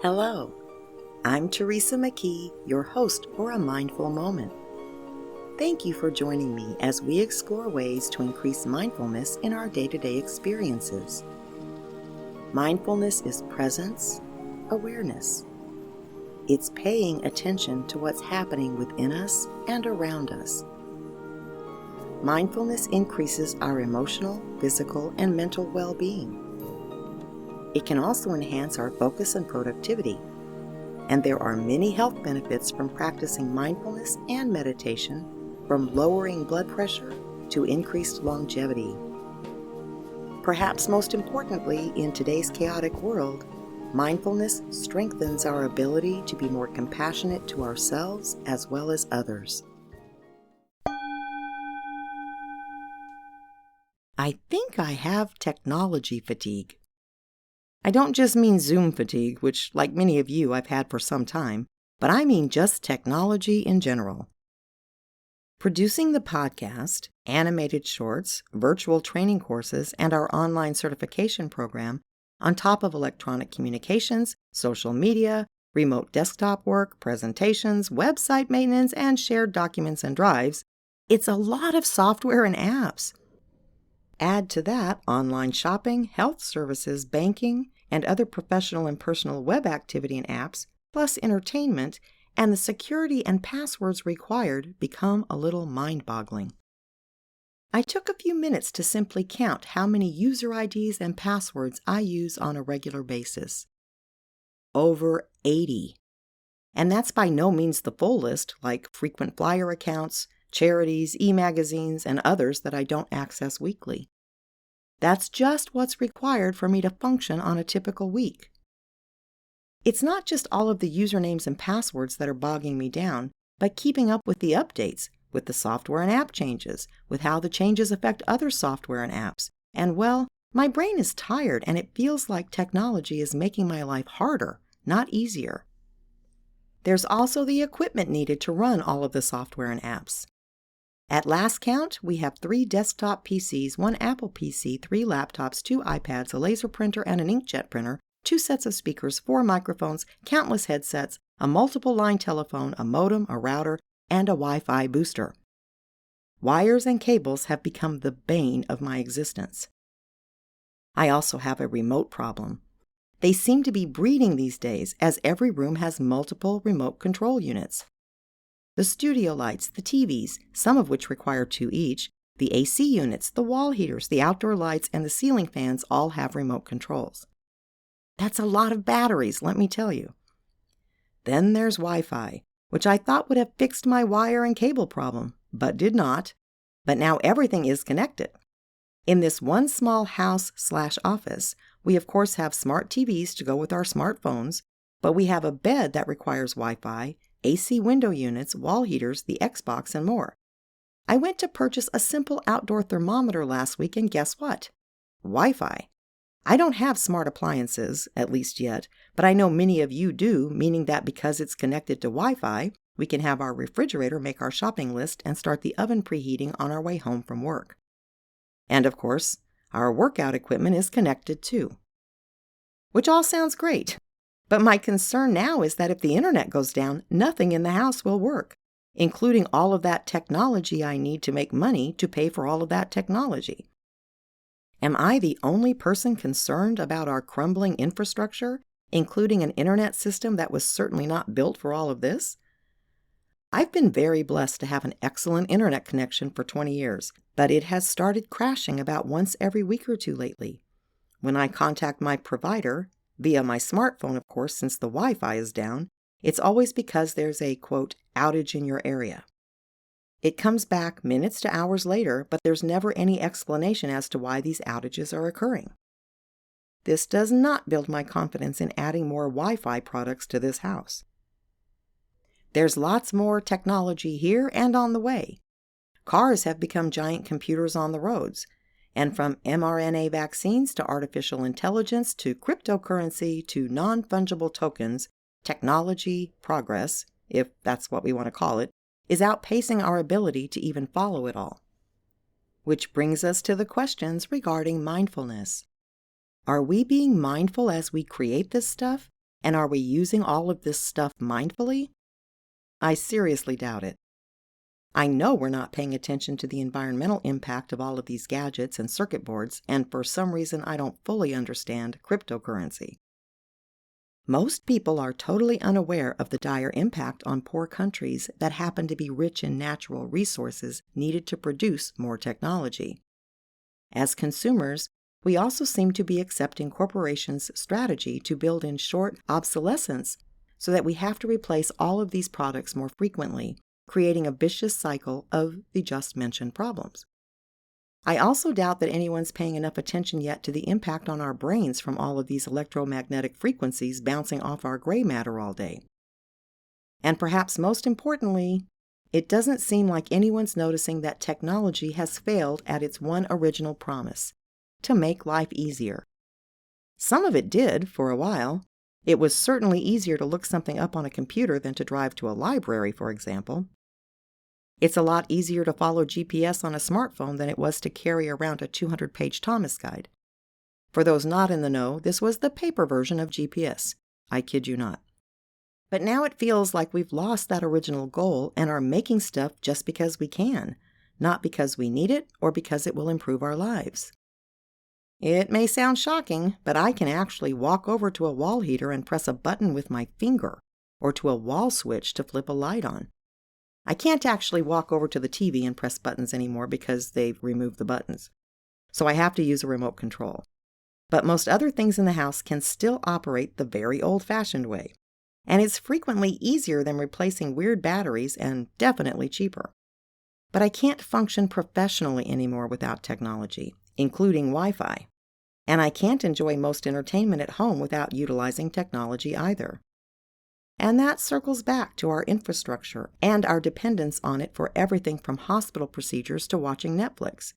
Hello, I'm Teresa McKee, your host for A Mindful Moment. Thank you for joining me as we explore ways to increase mindfulness in our day-to-day experiences. Mindfulness is presence, awareness. It's paying attention to what's happening within us and around us. Mindfulness increases our emotional, physical, and mental well-being. It can also enhance our focus and productivity, and there are many health benefits from practicing mindfulness and meditation, from lowering blood pressure to increased longevity. Perhaps most importantly, in today's chaotic world, mindfulness strengthens our ability to be more compassionate to ourselves as well as others. I think I have technology fatigue. I don't just mean Zoom fatigue, which, like many of you, I've had for some time, but I mean just technology in general. Producing the podcast, animated shorts, virtual training courses, and our online certification program, on top of electronic communications, social media, remote desktop work, presentations, website maintenance, and shared documents and drives, it's a lot of software and apps. Add to that online shopping, health services, banking, and other professional and personal web activity and apps, plus entertainment, and the security and passwords required become a little mind-boggling. I took a few minutes to simply count how many user IDs and passwords I use on a regular basis. Over 80. And that's by no means the full list, like frequent flyer accounts, charities, e-magazines, and others that I don't access weekly. That's just what's required for me to function on a typical week. It's not just all of the usernames and passwords that are bogging me down, but keeping up with the updates, with the software and app changes, with how the changes affect other software and apps. And well, my brain is tired and it feels like technology is making my life harder, not easier. There's also the equipment needed to run all of the software and apps. At last count, we have 3 desktop PCs, 1 Apple PC, 3 laptops, 2 iPads, a laser printer and an inkjet printer, 2 sets of speakers, 4 microphones, countless headsets, a multiple-line telephone, a modem, a router, and a Wi-Fi booster. Wires and cables have become the bane of my existence. I also have a remote problem. They seem to be breeding these days, as every room has multiple remote control units. The studio lights, the TVs, some of which require 2 each, the AC units, the wall heaters, the outdoor lights, and the ceiling fans all have remote controls. That's a lot of batteries, let me tell you. Then there's Wi-Fi, which I thought would have fixed my wire and cable problem, but did not. But now everything is connected. In this one small house/office, we of course have smart TVs to go with our smartphones, but we have a bed that requires Wi-Fi, AC window units, wall heaters, the Xbox, and more. I went to purchase a simple outdoor thermometer last week, and guess what? Wi-Fi. I don't have smart appliances, at least yet, but I know many of you do, meaning that because it's connected to Wi-Fi, we can have our refrigerator make our shopping list and start the oven preheating on our way home from work. And of course, our workout equipment is connected too. Which all sounds great. But my concern now is that if the internet goes down, nothing in the house will work, including all of that technology I need to make money to pay for all of that technology. Am I the only person concerned about our crumbling infrastructure, including an internet system that was certainly not built for all of this? I've been very blessed to have an excellent internet connection for 20 years, but it has started crashing about once every week or two lately. When I contact my provider, via my smartphone, of course, since the Wi-Fi is down, it's always because there's a, quote, outage in your area. It comes back minutes to hours later, but there's never any explanation as to why these outages are occurring. This does not build my confidence in adding more Wi-Fi products to this house. There's lots more technology here and on the way. Cars have become giant computers on the roads. And from mRNA vaccines to artificial intelligence to cryptocurrency to non-fungible tokens, technology progress, if that's what we want to call it, is outpacing our ability to even follow it all. Which brings us to the questions regarding mindfulness. Are we being mindful as we create this stuff? And are we using all of this stuff mindfully? I seriously doubt it. I know we're not paying attention to the environmental impact of all of these gadgets and circuit boards, and for some reason I don't fully understand cryptocurrency. Most people are totally unaware of the dire impact on poor countries that happen to be rich in natural resources needed to produce more technology. As consumers, we also seem to be accepting corporations' strategy to build in short obsolescence so that we have to replace all of these products more frequently, creating a vicious cycle of the just mentioned problems. I also doubt that anyone's paying enough attention yet to the impact on our brains from all of these electromagnetic frequencies bouncing off our gray matter all day. And perhaps most importantly, it doesn't seem like anyone's noticing that technology has failed at its one original promise: to make life easier. Some of it did for a while. It was certainly easier to look something up on a computer than to drive to a library, for example. It's a lot easier to follow GPS on a smartphone than it was to carry around a 200-page Thomas guide. For those not in the know, this was the paper version of GPS. I kid you not. But now it feels like we've lost that original goal and are making stuff just because we can, not because we need it or because it will improve our lives. It may sound shocking, but I can actually walk over to a wall heater and press a button with my finger, or to a wall switch to flip a light on. I can't actually walk over to the TV and press buttons anymore because they've removed the buttons. So I have to use a remote control. But most other things in the house can still operate the very old-fashioned way. And it's frequently easier than replacing weird batteries and definitely cheaper. But I can't function professionally anymore without technology, including Wi-Fi. And I can't enjoy most entertainment at home without utilizing technology either. And that circles back to our infrastructure and our dependence on it for everything from hospital procedures to watching Netflix.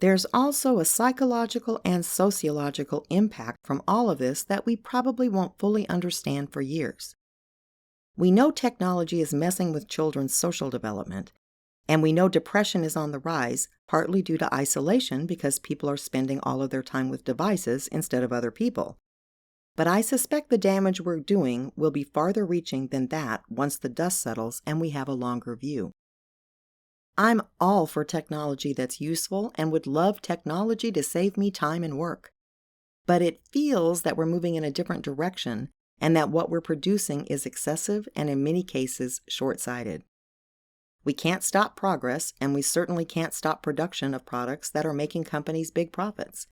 There's also a psychological and sociological impact from all of this that we probably won't fully understand for years. We know technology is messing with children's social development, and we know depression is on the rise, partly due to isolation because people are spending all of their time with devices instead of other people. But I suspect the damage we're doing will be farther reaching than that once the dust settles and we have a longer view. I'm all for technology that's useful and would love technology to save me time and work. But it feels that we're moving in a different direction and that what we're producing is excessive and in many cases short-sighted. We can't stop progress, and we certainly can't stop production of products that are making companies big profits.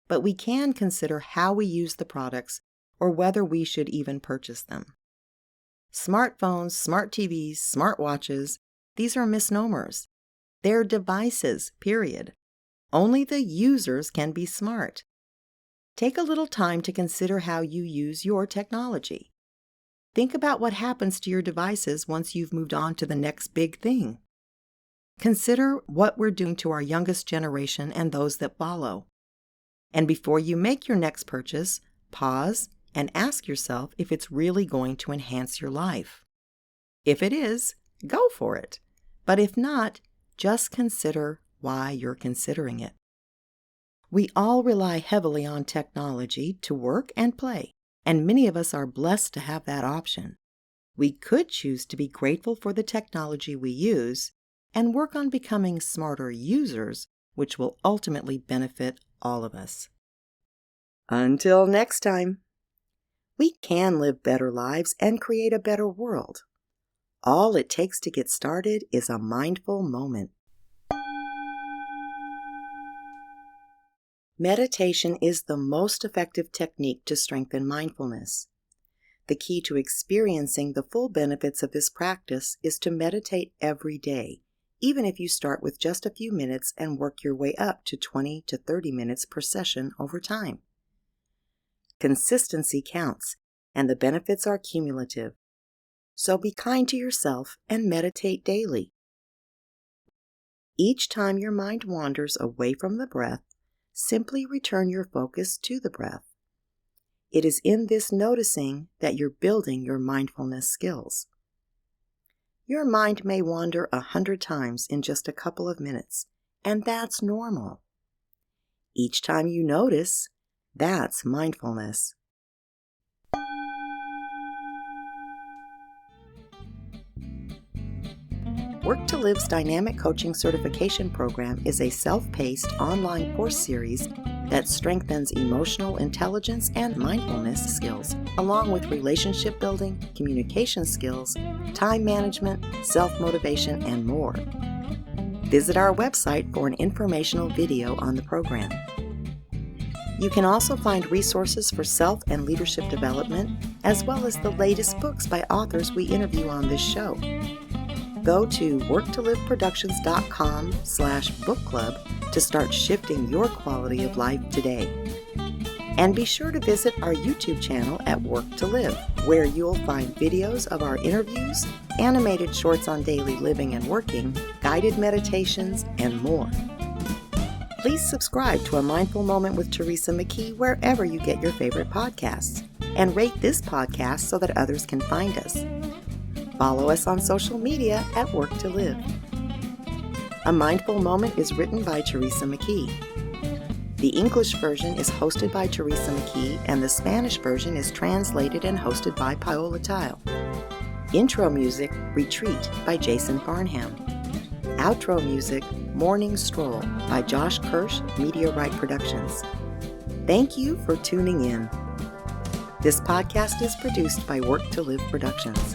But we can consider how we use the products or whether we should even purchase them. Smartphones, smart TVs, smartwatches, these are misnomers. They're devices, period. Only the users can be smart. Take a little time to consider how you use your technology. Think about what happens to your devices once you've moved on to the next big thing. Consider what we're doing to our youngest generation and those that follow. And before you make your next purchase, pause and ask yourself if it's really going to enhance your life. If it is, go for it. But if not, just consider why you're considering it. We all rely heavily on technology to work and play, and many of us are blessed to have that option. We could choose to be grateful for the technology we use and work on becoming smarter users, which will ultimately benefit all of us. Until next time, we can live better lives and create a better world. All it takes to get started is a mindful moment. Meditation is the most effective technique to strengthen mindfulness. The key to experiencing the full benefits of this practice is to meditate every day, even if you start with just a few minutes and work your way up to 20 to 30 minutes per session over time. Consistency counts, and the benefits are cumulative. So be kind to yourself and meditate daily. Each time your mind wanders away from the breath, simply return your focus to the breath. It is in this noticing that you're building your mindfulness skills. Your mind may wander 100 times in just a couple of minutes, and that's normal. Each time you notice, that's mindfulness. Work to Live's Dynamic Coaching Certification Program is a self-paced online course series that strengthens emotional intelligence and mindfulness skills, along with relationship building, communication skills, time management, self-motivation, and more. Visit our website for an informational video on the program. You can also find resources for self and leadership development, as well as the latest books by authors we interview on this show. Go to worktoliveproductions.com/book club to start shifting your quality of life today. And be sure to visit our YouTube channel at Work to Live, where you'll find videos of our interviews, animated shorts on daily living and working, guided meditations, and more. Please subscribe to A Mindful Moment with Teresa McKee wherever you get your favorite podcasts, and rate this podcast so that others can find us. Follow us on social media at Work to Live. A Mindful Moment is written by Teresa McKee. The English version is hosted by Teresa McKee, and the Spanish version is translated and hosted by Paola Tile. Intro music, Retreat, by Jason Farnham. Outro music, Morning Stroll, by Josh Kirsch, Media Right Productions. Thank you for tuning in. This podcast is produced by Work to Live Productions.